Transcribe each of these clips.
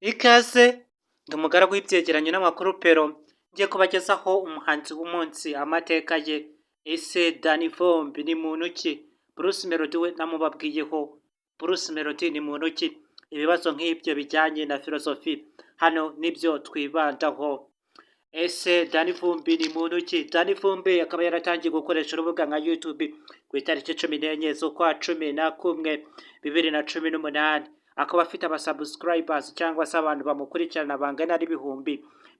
Ikaze ndi umugaragu w'ivyegeranyo n'amakuru pero ngiye kubagezaho umuhanzi w'umunsi amateka ye. Ese Danny Vumbi ni muntu ki? Bruce Melody we namubabwiyeho. Bruce Melody ni muntu ki? Ibibazo nk'ibyo bijyanye na filosofi hano nibyo twibandaho. Ese Danny Vumbi ni muntu ki? Danny Vumbi akaba yaratangiye gukoresha urubuga nka YouTube ku itariki 14 z'ukwa 11 2018. Akaba afite abasubscribers cyangwa se abantu bamukurikirana bangana n'ibihumbi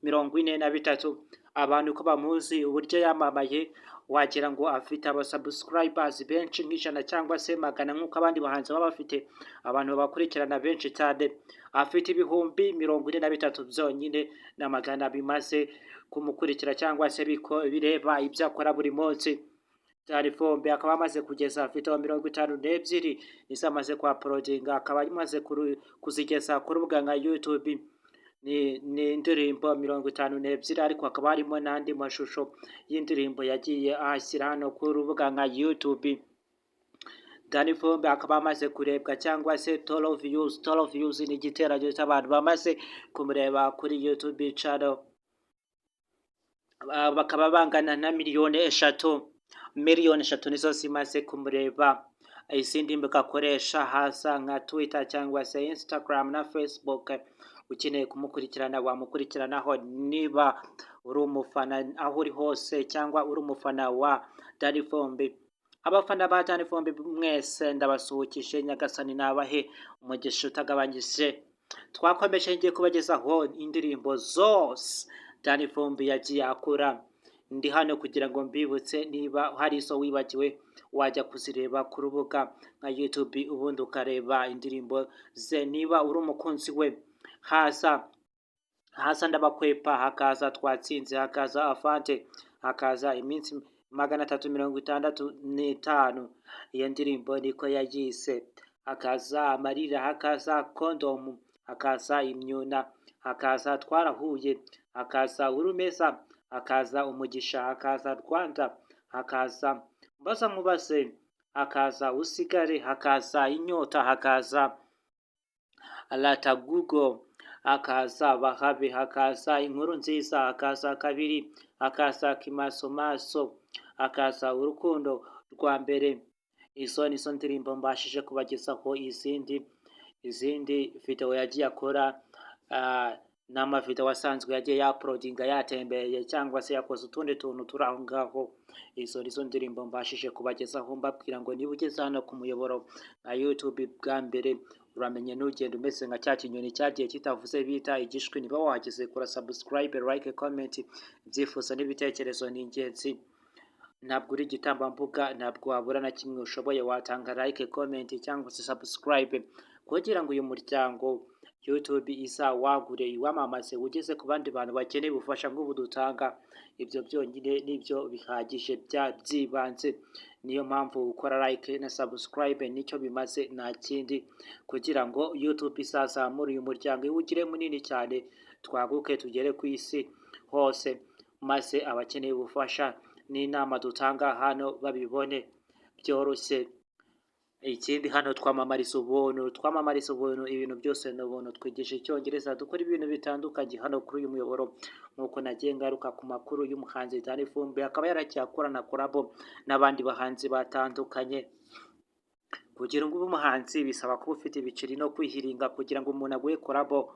43. Abantu ko bamuzi uburyo yamamaye wagira ngo afite abasubscribers benshi nk'ijana cyangwa se magana nk'uko abandi bahanzi baba bafite abantu babakurikirana benshi cyane. Afite ibihumbi 43 byonyine na magana bimaze kumukurikira cyangwa se bireba ibyo akora buri munsi. Danny Vumbi akaba amaze kugeza video 52 nizo amaze kwa uploadinga, akaba amaze kuzigeza ku rubuga nka YouTube. Ni indirimbo 52 ariko hakaba harimo n'andi mashusho y'indirimbo yagiye ashyira hano ku rubuga nka YouTube. Danny Vumbi akaba amaze kurebwa cyangwa se total views ni igiteranyo cy'abantu bamaze kumureba kuri YouTube channel. Bakaba bangana na miliyoni eshatu nizo zimaze kumureba. Izindi mbuga akoresha hasa nka Twitter cyangwa se Instagram na Facebook. Ukeneye kumukurikirana wamukurikiranaho niba uri umufana aho uri hose cyangwa uri umufana wa Danny Vumbi. Abafana ba Danny Vumbi mwese ndabasuhukije, nyagasani nabahe umugisha utagabanyije. Twakomeje ngiye kubagezaho indirimbo zose Danny Vumbi yagiye akora. Ndi hano kugira ngo mbibutse niba hari izo wibagiwe wajya kuzireba ku rubuga nka YouTube ubundi ukareba indirimbo ze. Niba uri umukunzi we hasa ndabakwepa, hakaza twatsinze, hakaza afante, hakaza iminsi 365. Iyo ndirimbo niko yayise. Hakaza amarira, hakaza kondomu, hakaza imyuna, hakaza twarahuye, hakaza urumeza, hakaza umugisha, hakaza Rwanda, hakaza mbaza mubaze, hakaza usigare, hakaza inyota, hakaza lata Google, hakaza bahabe, hakaza inkuru nziza, hakaza kabiri, hakaza kimasomaso, hakaza urukundo rwa mbere. Izo nizo ndirimbo mbashije kubagezaho. Izindi video yagiye akora n'amavideo wasanzwe yagiye yaploadinga yatembeye cyangwa se yakoze utundi tuntu turi aho ngaho. Izo nizo ndirimbo mbashije kubagezaho mbabwira ngo niba ugeze hano ku muyoboro nka YouTube bwa mbere uramenye n'ugenda umeze nka cya kinyoni cyagiye kitavuze bita igishwi. Niba wahageze kora subscribe, like, comment. Ibyifuzo n'ibitekerezo ni ingenzi, ntabwo uri igitambambuga, ntabwo wabura na kimwe ushoboye watanga like, comment cyangwa se subscribe kugira ngo uyu muryango YouTube izawagure iwamamaze ugeze ku bandi bantu bakeneye ubufasha nk'ubu dutanga. Ibyo byonyine nibyo bihagije byibanze. Niyo mpamvu ukora like na subscribe nicyo bimaze, nta kindi, kugira ngo YouTube izazamure uyu muryango iwugire munini cyane, twaguke tugere ku isi hose, maze abakeneye ubufasha n'inama dutanga hano babibone byoroshye. Ikindi hano twamamariza ubuntu, ibintu byose ni ubuntu. Twigisha icyongereza, dukora ibintu bitandukanye hano kuri uyu muyoboro. Nkuko nagiye ngaruka ku makuru y'umuhanzi Danny Vumbi, akaba yaragiye akorana korabo n'abandi bahanzi batandukanye. Kugira ngo ube umuhanzi bisaba kuba ufite ibiceri no kwihiringa kugira ngo umuntu aguhe korabo